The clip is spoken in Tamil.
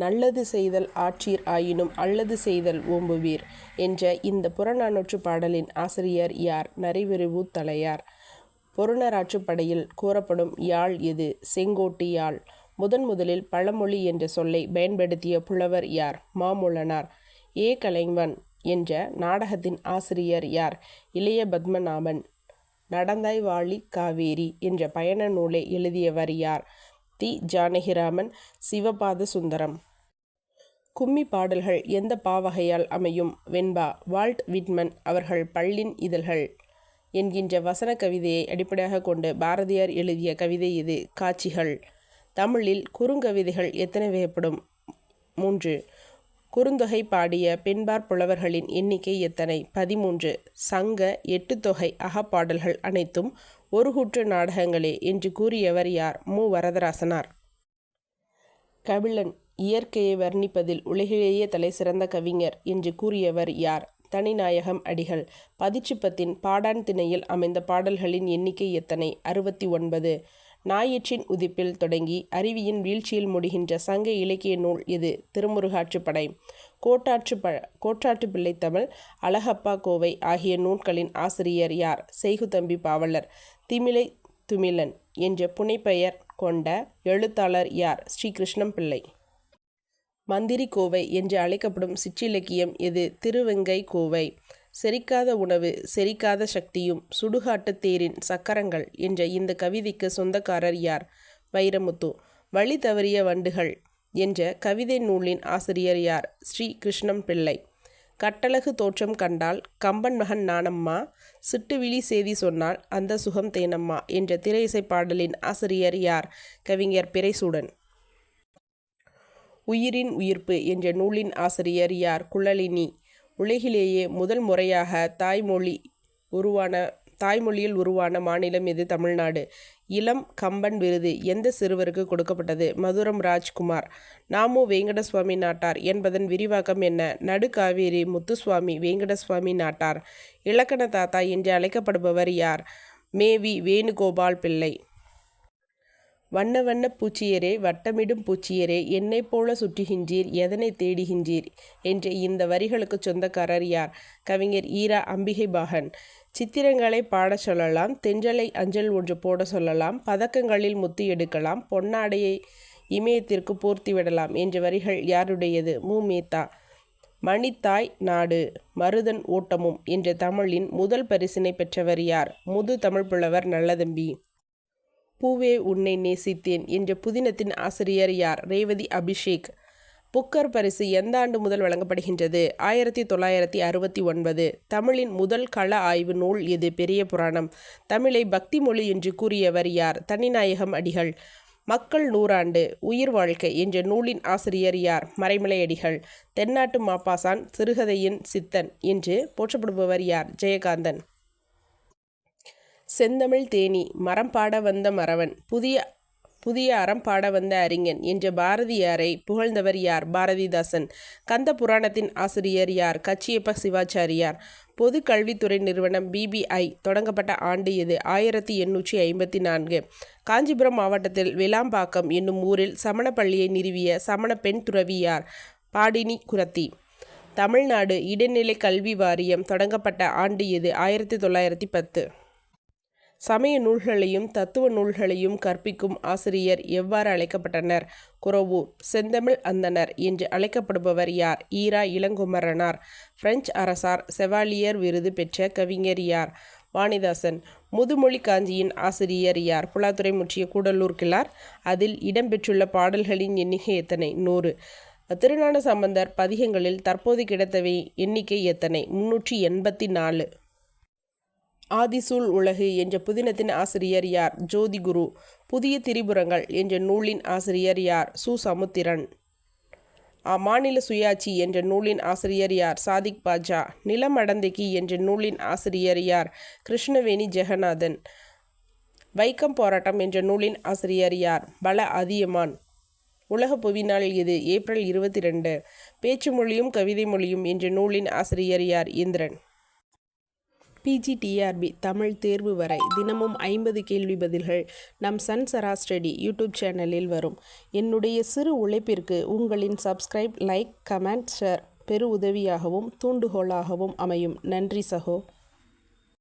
நல்லது செய்தல் ஆற்றீர் ஆயினும் அல்லது செய்தல் ஓம்புவீர் என்ற இந்த புறநானூற்று பாடலின் ஆசிரியர் யார்? நரிவிரவு தலையார். பொருநராற்றுப்படையில் கூறப்படும் யாழ் எது? செங்கோட்டு யாழ். முதலில் பழமொழி என்ற சொல்லை பயன்படுத்திய புலவர் யார்? மாமூலனார். கலைவன் என்ற நாடகத்தின் ஆசிரியர் யார்? இளைய பத்மநாபன். நடந்தாய் வாழி காவேரி என்ற பயண நூலை எழுதியவர் யார்? தி. ஜானகிராமன். சிவபாத சுந்தரம். கும்மி பாடல்கள் எந்த பாவகையால் அமையும்? வெண்பா. வால்ட் விட்மன் அவர்கள் பள்ளின் இதழ்கள் என்கின்ற வசன கவிதையை அடிப்படையாக கொண்டு பாரதியார் எழுதிய கவிதை இது. காட்சிகள். தமிழில் குறுங்கவிதைகள் எத்தனை வகைப்படும்? 3. குறுந்தொகை பாடிய பெண்பாற் புலவர்களின் எண்ணிக்கை எத்தனை? 13. சங்க 8 தொகை அகப்பாடல்கள் அனைத்தும் ஒரு கூற்று நாடகங்களே என்று கூறியவர் யார்? மு. வரதராசனார். கபிலன் இயற்கையை வர்ணிப்பதில் உலகிலேயே தலை சிறந்த கவிஞர் என்று கூறியவர் யார்? தனிநாயகம் அடிகள். பதிற்றுப்பத்தின் பாடான் திணையில் அமைந்த பாடல்களின் எண்ணிக்கை எத்தனை? 69. ஞாயிற்றின் உதிப்பில் தொடங்கி அருவியின் வீழ்ச்சியில் முடிகின்ற சங்க இலக்கிய நூல் எது? திருமுருகாற்றுப்படை. கோட்டாற்று பிள்ளைத்தமிழ், அழகப்பா கோவை ஆகிய நூல்களின் ஆசிரியர் யார்? செய்குதம்பி பாவலர். திமிலை துமிலன் என்ற புனைப்பெயர் கொண்ட எழுத்தாளர் யார்? ஸ்ரீ கிருஷ்ணம் பிள்ளை. மந்திரி கோவை என்று அழைக்கப்படும் சிற்றிலக்கியம் எது? திருவெங்கை கோவை. செரிக்காத உணவு செரிக்காத சக்தியும் சுடுகாட்டு தேரின் சக்கரங்கள் என்ற இந்த கவிதைக்கு சொந்தக்காரர் யார்? வைரமுத்து. வழி தவறிய வண்டுகள் என்ற கவிதை நூலின் ஆசிரியர் யார்? ஸ்ரீ கிருஷ்ணம் பிள்ளை. கட்டழகு தோற்றம் கண்டால் கம்பன் மகன் நானம்மா, சிட்டுவிழி செய்தி சொன்னால் அந்த சுகம் தேனம்மா என்ற திரை இசை பாடலின் ஆசிரியர் யார்? கவிஞர் பிறைசூடன். உயிரின் உயிர்ப்பு என்ற நூலின் ஆசிரியர் யார்? குழலினி. உலகிலேயே முதல் முறையாக தாய்மொழியில் உருவான மாநிலம் எது? தமிழ்நாடு. இளம் கம்பன் விருது எந்த சிறுவருக்கு கொடுக்கப்பட்டது? மதுரம் ராஜ்குமார். நாமு வேங்கடசுவாமி நாட்டார் என்பதன் விரிவாக்கம் என்ன? நடுக்காவேரி முத்துசுவாமி வேங்கடசுவாமி நாட்டார். இலக்கண தாத்தா என்று அழைக்கப்படுபவர் யார்? மேவி வேணுகோபால் பிள்ளை. வண்ண வண்ண பூச்சியரே வட்டமிடும் பூச்சியரே என்னை போல சுற்றுகின்றீர் எதனை தேடுகின்றீர் என்ற இந்த வரிகளுக்கு சொந்தக்காரர் யார்? கவிஞர் ஈரா அம்பிகை பாகன். சித்திரங்களை பாட சொல்லலாம், தென்றலை அஞ்சல் ஒன்று போட சொல்லலாம், பதக்கங்களில் முத்து எடுக்கலாம், பொன்னாடையை இமயத்திற்கு போர்த்திவிடலாம் என்ற வரிகள் யாருடையது? மு. மேத்தா. மணித்தாய் நாடு மருதன் ஓட்டமும் என்ற தமிழின் முதல் பரிசினை பெற்றவர் யார்? முது தமிழ் புலவர் நல்லதம்பி. பூவே உன்னை நேசித்தேன் என்ற புதினத்தின் ஆசிரியர் யார்? ரேவதி அபிஷேக். புக்கர் பரிசு எந்த ஆண்டு முதல் வழங்கப்படுகின்றது? 1969. தமிழின் முதல் கள ஆய்வு நூல் எது? பெரிய புராணம். தமிழை பக்தி மொழி என்று கூறியவர் யார்? தனிநாயகம் அடிகள். மக்கள் நூறாண்டு உயிர் வாழ்க்கை என்ற நூலின் ஆசிரியர் யார்? மறைமலை அடிகள். தென்னாட்டு மாப்பாசான் சிறுகதையின் சித்தன் என்று போற்றப்படுபவர் யார்? ஜெயகாந்தன். செந்தமிழ் தேனி மரம் பாட வந்த மறவன், புதிய அறம் பாட வந்த அறிஞன் என்ற பாரதியாரை புகழ்ந்தவர் யார்? பாரதிதாசன். கந்த புராணத்தின் ஆசிரியர் யார்? கச்சியப்ப சிவாச்சாரியார். பொது கல்வித்துறை நிறுவனம் BBI தொடங்கப்பட்ட ஆண்டு எது? 1854. காஞ்சிபுரம் மாவட்டத்தில் விளாம்பாக்கம் என்னும் ஊரில் சமண பள்ளியை நிறுவிய சமண பெண் துறவி யார்? பாடினி குரத்தி. தமிழ்நாடு இடைநிலை கல்வி வாரியம் தொடங்கப்பட்ட ஆண்டு எது? 1910. சமய நூல்களையும் தத்துவ நூல்களையும் கற்பிக்கும் ஆசிரியர் எவ்வாறு அழைக்கப்பட்டனர்? குரோவூர். செந்தமிழ் அந்தணர் என்று அழைக்கப்படுபவர் யார்? ஈரா இளங்குமரனார். பிரெஞ்சு அரசார் செவாலியர் விருது பெற்ற கவிஞர் யார்? வாணிதாசன். முதுமொழி காஞ்சியின் ஆசிரியர் யார்? புலாத்துறை முற்றிய கூடலூர் கிழார். அதில் இடம்பெற்றுள்ள பாடல்களின் எண்ணிக்கை எத்தனை? 100. திருஞான சம்பந்தர் பதிகங்களில் தற்போது கிடைத்தவை எண்ணிக்கை எத்தனை? 384. ஆதிசூழ் உலகு என்ற புதினத்தின் ஆசிரியர் யார்? ஜோதிகுரு. புதிய திரிபுரங்கள் என்ற நூலின் ஆசிரியர் யார்? சு. சமுத்திரன். மாநில சுயாட்சி என்ற நூலின் ஆசிரியர் யார்? சாதிக் பாஜா. நிலமடந்தைக்கு என்ற நூலின் ஆசிரியர் யார்? கிருஷ்ணவேணி ஜெகநாதன். வைக்கம் போராட்டம் என்ற நூலின் ஆசிரியர் யார்? பல அதியமான். உலக புவிநாள் எது? ஏப்ரல் 22. பேச்சு மொழியும் கவிதை மொழியும் என்ற நூலின் ஆசிரியர் யார்? இந்திரன். பிஜிடிஆர்பி தமிழ் தேர்வு வரை தினமும் 50 கேள்வி பதில்கள் நம் சன்சரா ஸ்டடி யூடியூப் சேனலில் வரும். என்னுடைய சிறு உழைப்பிற்கு உங்களின் சப்ஸ்கிரைப், லைக், கமெண்ட், ஷேர் பெரு உதவியாகவும் தூண்டுகோலாகவும் அமையும். நன்றி சகோ.